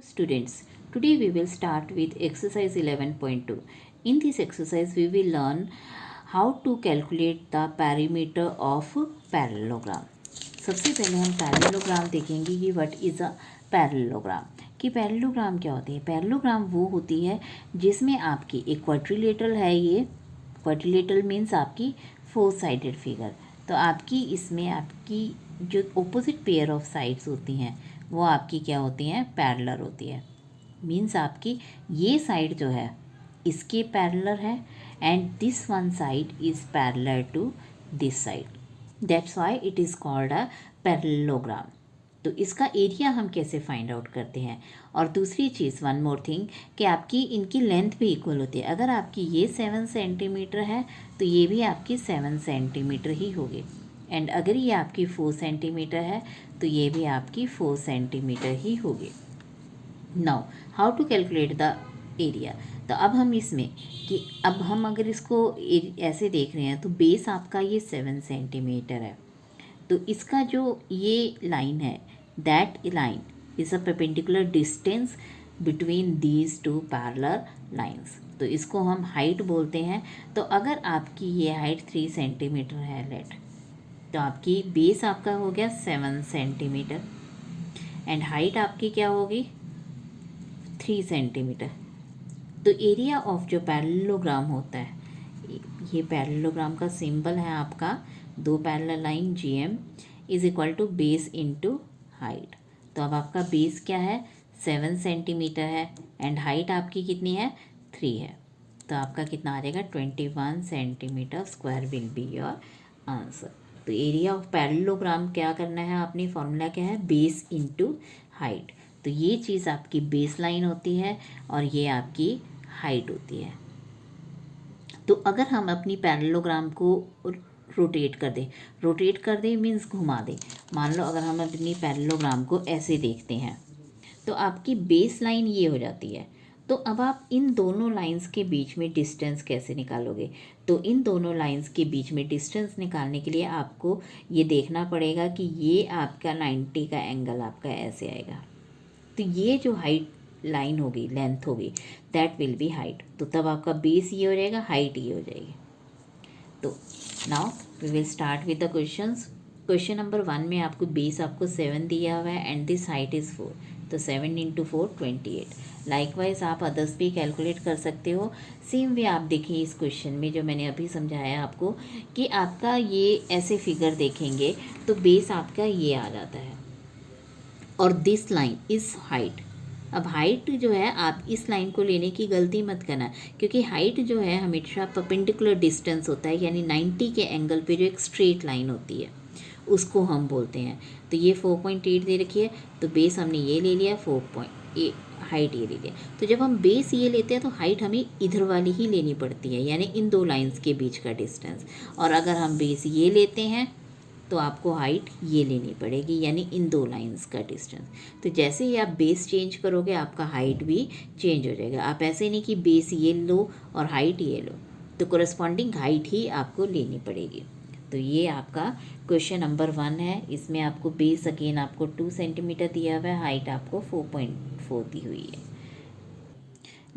Students, today we will start with exercise 11.2. In this exercise, we will learn how to calculate the perimeter of parallelogram. सबसे पहले हम parallelogram देखेंगे कि what is a parallelogram, कि parallelogram क्या होती है। पैरेललोग्राम वो होती है जिसमें आपकी एक क्वाड्रिलेटरल है, ये क्वाड्रिलेटरल मीन्स आपकी 4 साइडेड फिगर। तो आपकी इसमें आपकी जो ऑपोजिट पेयर ऑफ साइड्स होती हैं वो आपकी क्या होती हैं, पैरेलल होती है। मीन्स आपकी ये साइड जो है इसके पैरेलल है and this one side is parallel to this side, that's why it is called a parallelogram. तो इसका एरिया हम कैसे फाइंड आउट करते हैं। और दूसरी चीज़, वन मोर थिंग, कि आपकी इनकी लेंथ भी इक्वल होती है। अगर आपकी ये 7 सेंटीमीटर है तो ये भी आपकी 7 सेंटीमीटर ही होगी, एंड अगर ये आपकी 4 सेंटीमीटर है तो ये भी आपकी 4 सेंटीमीटर ही होगी। Now how to calculate the area. तो अब हम इसमें कि अब हम अगर इसको ऐसे देख रहे हैं तो बेस आपका ये 7 सेंटीमीटर है, तो इसका जो ये लाइन है that line is a perpendicular distance between these two parallel lines. तो इसको हम हाइट बोलते हैं। तो अगर आपकी ये हाइट 3 सेंटीमीटर है लेट, तो आपकी बेस आपका हो गया 7 सेंटीमीटर एंड हाइट आपकी क्या होगी 3 सेंटीमीटर। तो एरिया ऑफ जो पैरेललोग्राम होता है, ये पैरेललोग्राम का सिंबल है आपका 2 parallel line GM is equal to base into height. तो अब आपका बेस क्या है 7 सेंटीमीटर है एंड हाइट आपकी कितनी है 3 है, तो आपका कितना आ जाएगा 21 centimetre square will be your answer. तो एरिया ऑफ पैरेललोग्राम क्या करना है, आपने फॉर्मूला क्या है बेस इनटू हाइट। तो ये चीज़ आपकी बेस लाइन होती है और ये आपकी हाइट होती है। तो अगर हम अपनी पैरेललोग्राम को रोटेट कर दें मीन्स घुमा दें। मान लो अगर हम अपनी पैरेललोग्राम को ऐसे देखते हैं तो आपकी बेस लाइन ये हो जाती है। तो अब आप इन दोनों लाइंस के बीच में डिस्टेंस कैसे निकालोगे। तो इन दोनों लाइंस के बीच में डिस्टेंस निकालने के लिए आपको ये देखना पड़ेगा कि ये आपका 90 का एंगल आपका ऐसे आएगा, तो ये जो हाइट लाइन होगी, लेंथ होगी, दैट विल बी हाइट। तो तब आपका बेस ये हो जाएगा, हाइट ये हो जाएगी। तो now we will start with the questions. Question number 1 में आपको बेस आपको 7 दिया हुआ है एंड दिस हाइट इज़ 4, तो 7 इंटू 4 28। लाइकवाइज आप अदर्स भी कैलकुलेट कर सकते हो। सेम वे आप देखिए इस क्वेश्चन में जो मैंने अभी समझाया आपको कि आपका ये ऐसे फिगर देखेंगे तो बेस आपका ये आ जाता है और दिस लाइन इज़ हाइट। अब हाइट जो है आप इस लाइन को लेने की गलती मत करना, क्योंकि हाइट जो है हमेशा परपेंडिकुलर डिस्टेंस होता है, यानी 90 के एंगल पे जो एक स्ट्रेट लाइन होती है उसको हम बोलते हैं। तो ये 4.8 दे रखी है, तो बेस हमने ये ले लिया 4.8, हाइट ये ले लिया। तो जब हम बेस ये लेते हैं तो हाइट हमें इधर वाली ही लेनी पड़ती है, यानी इन दो लाइंस के बीच का डिस्टेंस। और अगर हम बेस ये लेते हैं तो आपको हाइट ये लेनी पड़ेगी, यानी इन दो लाइंस का डिस्टेंस। तो जैसे ही आप बेस चेंज करोगे आपका हाइट भी चेंज हो जाएगा। आप ऐसे नहीं कि बेस ये लो और हाइट ये लो, तो कोरस्पॉन्डिंग हाइट ही आपको लेनी पड़ेगी। तो ये आपका क्वेश्चन नंबर 1 है। इसमें आपको बेस अगेन आपको 2 सेंटीमीटर दिया हुआ है, हाइट आपको 4.4 दी हुई है।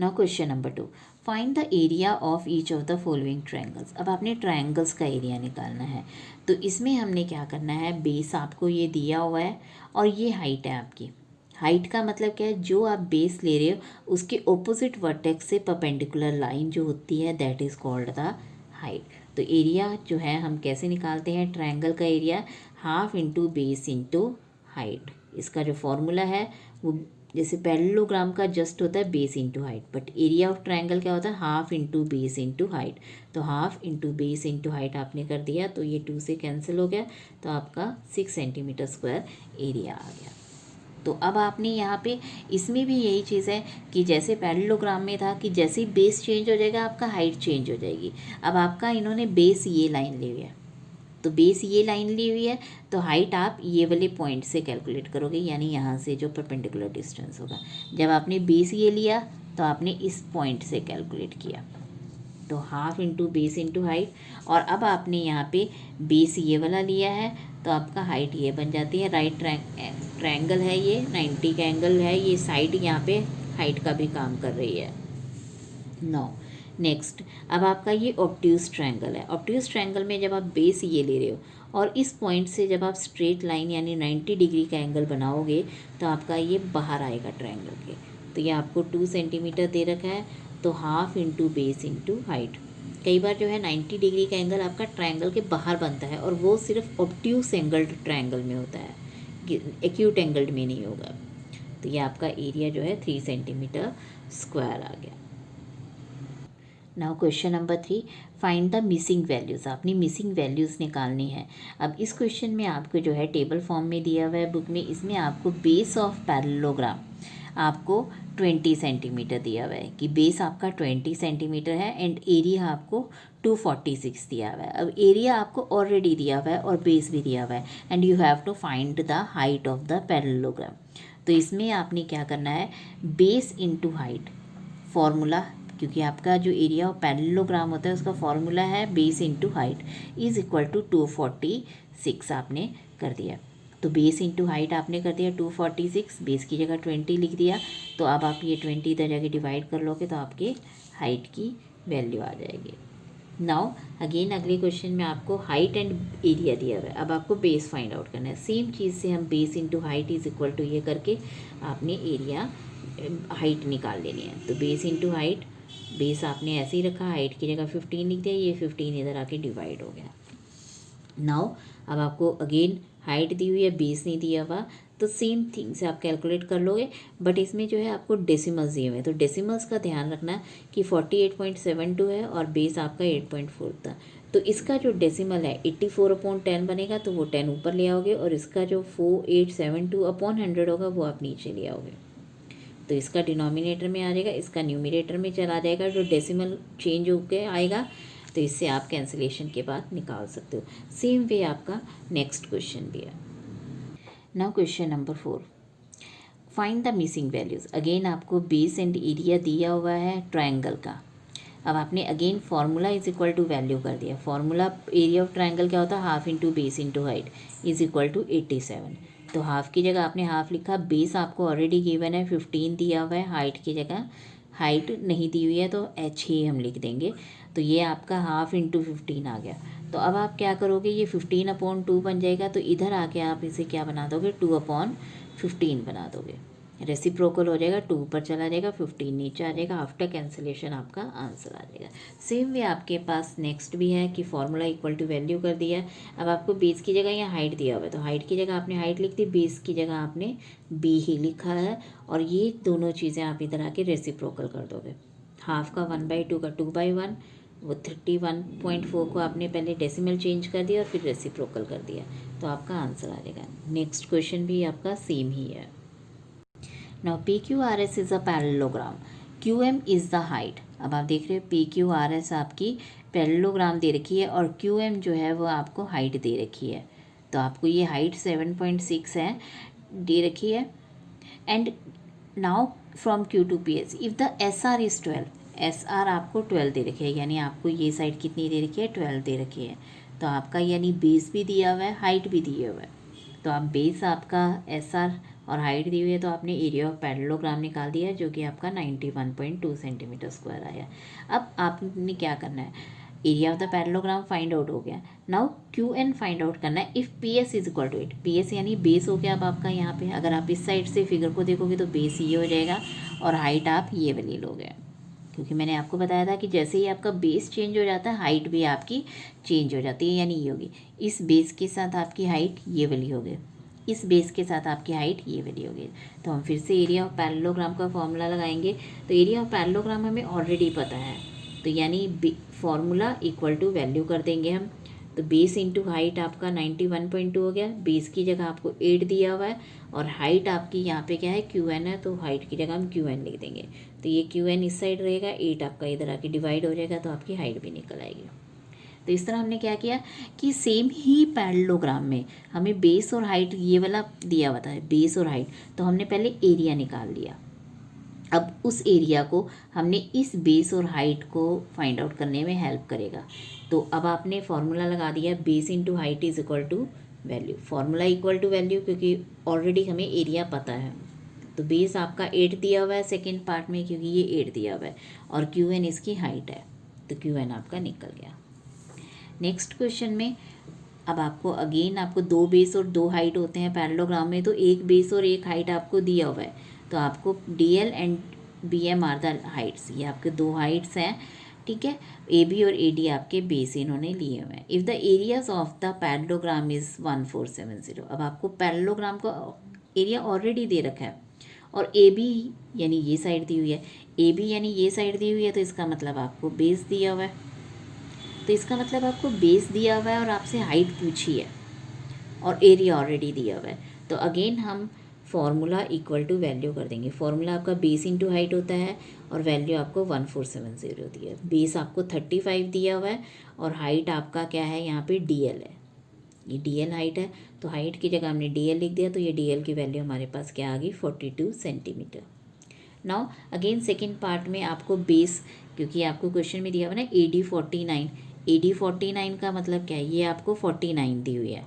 Now question number 2, find the area of each of the following triangles. अब आपने ट्रायंगल्स का एरिया निकालना है। तो इसमें हमने क्या करना है, बेस आपको ये दिया हुआ है और ये हाइट है आपकी। हाइट का मतलब क्या है, जो आप बेस ले रहे हो उसके ऑपोजिट वर्टेक्स से परपेंडिकुलर लाइन जो होती है that is called the height. तो एरिया जो है हम कैसे निकालते हैं, ट्रायंगल का area half into base into height. इसका जो फॉर्मूला है वो जैसे पैरेललोग्राम का जस्ट होता है base into height, but area of triangle क्या होता है, half into base into height. तो half into base into height आपने कर दिया तो ये 2 से कैंसिल हो गया, तो आपका 6 सेंटीमीटर स्क्वायर एरिया आ गया। तो अब आपने यहाँ पे इसमें भी यही चीज़ है कि जैसे पैरेललोग्राम में था कि जैसे ही बेस चेंज हो जाएगा आपका हाइट चेंज हो जाएगी। अब आपका इन्होंने बेस ये लाइन ले लिया, तो बेस ये लाइन ली हुई है, तो हाइट आप ये वाले पॉइंट से कैलकुलेट करोगे, यानी यहाँ से जो परपेंडिकुलर डिस्टेंस होगा। जब आपने बेस ये लिया तो आपने इस पॉइंट से कैलकुलेट किया। तो half into base into height, और अब आपने यहाँ पे बेस ये वाला लिया है तो आपका हाइट ये बन जाती है। राइट ट्रायंगल है ये, 90 का एंगल है, ये साइड यहाँ पे हाइट का भी काम कर रही है। नो नेक्स्ट, अब आपका ये ऑब्ट्यूज ट्रायंगल है। ऑब्ट्यूज ट्रायंगल में जब आप बेस ये ले रहे हो और इस पॉइंट से जब आप स्ट्रेट लाइन यानी 90 डिग्री का एंगल बनाओगे तो आपका ये बाहर आएगा ट्रायंगल के। तो ये आपको 2 सेंटीमीटर दे रखा है, तो half into base into height. कई बार जो है 90 डिग्री का एंगल आपका ट्रायंगल के बाहर बनता है और वो सिर्फ ऑब्ट्यूज एंगल्ड ट्रायंगल में होता है, एक्यूट एंगल्ड में नहीं होगा। तो ये आपका एरिया जो है 3 सेंटीमीटर स्क्वायर आ गया। Now question number 3, find the missing values. आपने मिसिंग वैल्यूज़ निकालनी है। अब इस क्वेश्चन में आपको जो है टेबल फॉर्म में दिया हुआ है बुक में, इसमें आपको बेस ऑफ पैरेललोग्राम आपको 20 सेंटीमीटर दिया हुआ है कि बेस आपका 20 सेंटीमीटर है एंड एरिया आपको 246 दिया हुआ है। अब एरिया आपको ऑलरेडी दिया हुआ है और बेस भी दिया हुआ है and you have to find the height of the parallelogram. तो इसमें आपने क्या करना है, बेस इंटू हाइट फॉर्मूला, क्योंकि आपका जो एरिया ऑफ पैरेललोग्राम होता है उसका फॉर्मूला है base into height is equal to 246 आपने कर दिया। तो बेस इंटू हाइट आपने कर दिया 246, बेस की जगह 20 लिख दिया। तो अब आप ये 20 इधर जाके डिवाइड कर लोगे तो आपके हाइट की वैल्यू आ जाएगी। नाउ अगेन अगले क्वेश्चन में आपको हाइट एंड एरिया दिया हुआ है, अब आपको बेस फाइंड आउट करना है। सेम चीज़ से हम base into height is equal to ये करके आपने एरिया हाइट निकाल लेनी है। तो बेस इंटू हाइट, बेस आपने ऐसे ही रखा, हाइट की जगह 15 लिख दिया, ये 15 इधर आके डिवाइड हो गया। नाउ अब आपको अगेन हाइट दी हुई है, बेस नहीं दिया हुआ, तो सेम थिंग से आप कैलकुलेट कर लोगे, बट इसमें जो है आपको डेसिमल्स दिए हुए हैं। तो डेसिमल्स का ध्यान रखना कि 48.72 है और बेस आपका 8.4 था। तो इसका जो डेसिमल है 84/10 बनेगा, तो वो 10 ऊपर ले आओगे और इसका जो 4872/100 होगा वो आप नीचे ले आओगे। तो इसका डिनोमिनेटर में आ जाएगा, इसका न्यूमिनेटर में चला जाएगा, जो डेसिमल चेंज होकर आएगा। तो इससे आप कैंसिलेशन के बाद निकाल सकते हो। सेम वे आपका नेक्स्ट क्वेश्चन भी है। Now question number 4, find the missing values. Again आपको बेस एंड एरिया दिया हुआ है ट्रायंगल का। अब आपने again formula is equal to value कर दिया। फार्मूला एरिया ऑफ ट्रायंगल क्या होता है, half into base into height is equal to 87। तो हाफ की जगह आपने हाफ लिखा, बेस आपको ऑलरेडी गिवन है 15 दिया हुआ है, हाइट की जगह हाइट नहीं दी हुई है तो h ही हम लिख देंगे। तो ये आपका हाफ इंटू 15 आ गया। तो अब आप क्या करोगे, ये 15/2 बन जाएगा, तो इधर आके आप इसे क्या बना दोगे, 2/15 बना दोगे। रेसिप्रोकल हो जाएगा, 2 ऊपर चला जाएगा, 15 नीचे आ जाएगा। आफ्टर कैंसिलेशन आपका आंसर आ जाएगा। सेम वे आपके पास नेक्स्ट भी है कि फॉर्मूला इक्वल टू वैल्यू कर दिया। अब आपको बेस की जगह यहाँ हाइट दिया हुआ है, तो हाइट की जगह आपने हाइट लिख दी, बेस की जगह आपने बी ही लिखा है, और ये दोनों चीज़ें आप इधर आके रेसिप्रोकल कर दोगे। हाफ का 1/2 का 2/1, वो 31.4 को आपने पहले डेसिमल चेंज कर दिया और फिर रेसिप्रोकल कर दिया, तो आपका आंसर आ जाएगा। नेक्स्ट क्वेश्चन भी आपका सेम ही है। Now PQRS is a parallelogram, QM is the height. अब आप देख रहे हो PQRS आपकी पैरेललोग्राम दे रखी है और QM जो है वो आपको हाइट दे रखी है। तो आपको ये हाइट 7.6 है दे रखी है। And now from Q to PS if the SR is 12, SR आपको 12 दे रखी है, यानी आपको ये साइड कितनी दे रखी है, 12 दे रखी है। तो आपका यानी बेस भी दिया हुआ है, हाइट भी दिया हुआ है। तो आप बेस आपका SR और हाइट दी हुई है, तो आपने एरिया ऑफ पैरेललोग्राम निकाल दिया जो कि आपका 91.2 सेंटीमीटर स्क्वायर आया। अब आपने क्या करना है, area of the parallelogram find out हो गया। नाउ QN फाइंड आउट करना है if PS is equal to 8। PS यानी बेस हो गया अब आपका यहाँ पे। अगर आप इस साइड से फिगर को देखोगे तो बेस ये हो जाएगा और हाइट आप ये वाली लोगे, क्योंकि मैंने आपको बताया था कि जैसे ही आपका बेस चेंज हो जाता है हाइट भी आपकी चेंज हो जाती है, यानी ये होगी। इस बेस के साथ आपकी हाइट ये वाली होगी, इस बेस के साथ आपकी हाइट ये वाली होगी। तो हम फिर से एरिया ऑफ पैरेललोग्राम का फॉर्मूला लगाएंगे। तो एरिया ऑफ पैरेललोग्राम हमें ऑलरेडी पता है, तो यानी फॉर्मूला इक्वल टू वैल्यू कर देंगे हम। तो बेस इंटू हाइट आपका 91.2 हो गया, बेस की जगह आपको 8 दिया हुआ है और हाइट आपकी यहाँ पे क्या है, QN है, तो हाइट की जगह हम QN लिख देंगे। तो ये QN इस साइड रहेगा, 8 आपका इधर आके डिवाइड हो जाएगा, तो आपकी हाइट भी निकल आएगी। तो इस तरह हमने क्या किया कि सेम ही पैरेललोग्राम में हमें बेस और हाइट ये वाला दिया हुआ था, बेस और हाइट, तो हमने पहले एरिया निकाल लिया। अब उस एरिया को हमने इस बेस और हाइट को फाइंड आउट करने में हेल्प करेगा। तो अब आपने फॉर्मूला लगा दिया, base into height is equal to value, formula equal to value क्योंकि ऑलरेडी हमें एरिया पता है। तो बेस आपका 8 दिया हुआ है सेकेंड पार्ट में, क्योंकि ये 8 दिया हुआ है, और क्यू एन इसकी हाइट है, तो क्यू एन आपका निकल गया। नेक्स्ट क्वेश्चन में अब आपको अगेन आपको 2 बेस और 2 हाइट होते हैं पैरेललोग्राम में, तो एक बेस और एक हाइट आपको दिया हुआ है, तो आपको D L and B M are the heights, ये आपके 2 हाइट्स हैं, ठीक है। ए बी और ए डी आपके बेस इन्होंने लिए हुए हैं। If the areas of the parallelogram is 1470, अब आपको पैरेललोग्राम का एरिया ऑलरेडी दे रखा है, और ए बी यानी ये साइड दी हुई है, ए बी यानी ये साइड दी हुई है, तो इसका मतलब आपको बेस दिया हुआ है, तो इसका मतलब आपको बेस दिया हुआ है और आपसे हाइट पूछी है और एरिया ऑलरेडी दिया हुआ है। तो अगेन हम फॉर्मूला इक्वल टू वैल्यू कर देंगे। फॉर्मूला आपका बेस इंटू हाइट होता है और वैल्यू आपको 1470 दी है। बेस आपको 35 दिया हुआ है और हाइट आपका क्या है, यहाँ पे डी एल है, ये डी एल हाइट है, तो हाइट की जगह हमने डी एल लिख दिया, तो ये डी एल की वैल्यू हमारे पास क्या आ गई, 42 centimetre. Now again second part में आपको बेस, क्योंकि आपको क्वेश्चन में दिया हुआ ना ए डी 49, ए डी 49 का मतलब क्या है, ये आपको 49 दी हुई है,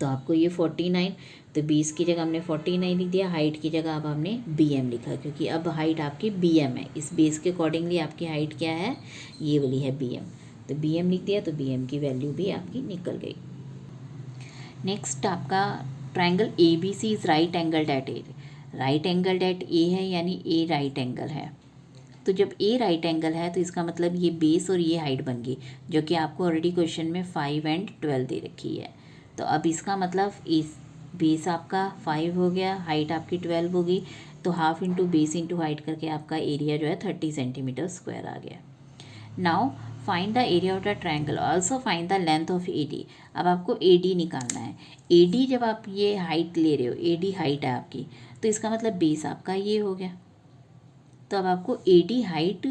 तो आपको ये 49, तो 20 की जगह हमने 49 लिख दिया, हाइट की जगह अब हमने बी एम लिखा, क्योंकि अब हाइट आपकी बी एम है, इस बेस के अकॉर्डिंगली आपकी हाइट क्या है, ये वाली है बी एम, तो बी एम लिख दिया, तो बी एम की वैल्यू भी आपकी निकल गई। नेक्स्ट आपका triangle A B C is right angled at A, right angled at A है, यानी ए राइट एंगल है, तो जब ए राइट एंगल है तो इसका मतलब ये बेस और ये हाइट बन गई, जो कि आपको ऑलरेडी क्वेश्चन में 5 एंड 12 दे रखी है। तो अब इसका मतलब इस बेस आपका 5 हो गया, हाइट आपकी 12 होगी, तो half into base into height करके आपका एरिया जो है 30 सेंटीमीटर स्क्वायर आ गया। Now find the area of the triangle, also find the length of A D. अब आपको ए डी निकालना है। ए डी जब आप ये हाइट ले रहे हो, ए डी हाइट है आपकी, तो इसका मतलब बेस आपका ये हो गया, तो अब आपको ए डी हाइट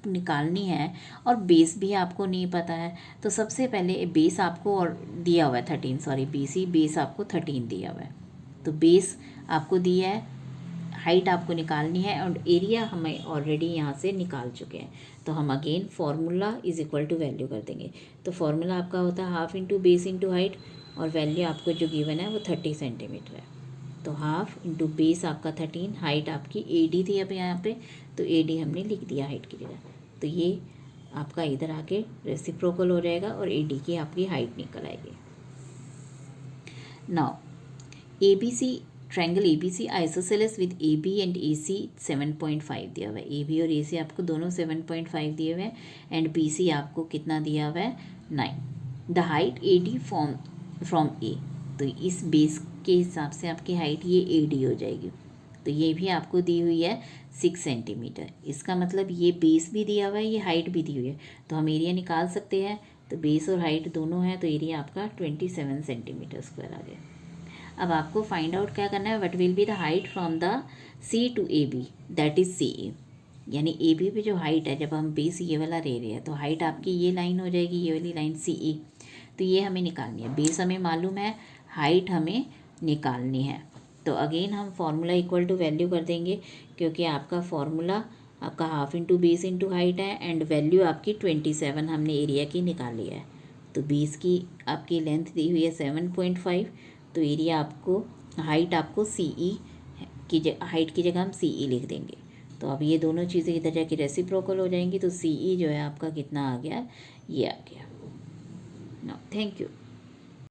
निकालनी है और बेस भी आपको नहीं पता है, तो सबसे पहले बेस आपको और दिया हुआ है 13, सॉरी बी सी, बेस आपको 13 दिया हुआ है, तो बेस आपको दिया है, हाइट आपको निकालनी है और एरिया हमें ऑलरेडी यहाँ से निकाल चुके हैं, तो हम again formula is equal to value कर देंगे। तो फार्मूला आपका होता है half into base into height, और वैल्यू आपको जो गिवन है वो 30 सेंटीमीटर है, तो हाफ इंटू बेस आपका 13, हाइट आपकी ए डी थी अब यहाँ पे, तो ए डी हमने लिख दिया हाइट की जगह, तो ये आपका इधर आके रेसिप्रोकल हो जाएगा और ए डी की आपकी हाइट निकल आएगी। Now A B C, triangle A B C isosceles with A B and A C 7.5 दिया हुआ है, ए बी और ए सी आपको दोनों 7.5 दिए हुए हैं, एंड बी सी आपको कितना दिया हुआ है, 9। The height A D from A, तो इस बेस के हिसाब से आपकी हाइट ये ए डी हो जाएगी, तो ये भी आपको दी हुई है 6 सेंटीमीटर, इसका मतलब ये बेस भी दिया हुआ है, ये हाइट भी दी हुई है, तो हम एरिया निकाल सकते हैं, तो बेस और हाइट दोनों है, तो एरिया आपका 27 सेंटीमीटर स्क्वायर आ गया। अब आपको फाइंड आउट क्या करना है, what will be the height from the C to A B, that is C A, यानी ए बी पे जो हाइट है, जब हम बेस ये वाला ले रहे हैं, तो हाइट आपकी ये लाइन हो जाएगी, ये वाली लाइन सी ए, तो ये हमें निकालनी है, बेस हमें मालूम है, हाइट हमें निकालनी है, तो अगेन हम फार्मूला इक्वल टू वैल्यू कर देंगे, क्योंकि आपका फार्मूला आपका half into base into height है, एंड वैल्यू आपकी 27 हमने एरिया की निकाली है, तो बेस की आपकी लेंथ दी हुई है 7.5, तो एरिया आपको, हाइट आपको सी ई की हाइट की जगह हम सी ई लिख देंगे, तो अब ये दोनों चीज़ें इधर जाके रेसिप्रोकल हो जाएंगी, तो सी ई जो है आपका कितना आ गया, ये आ गया। No thank you.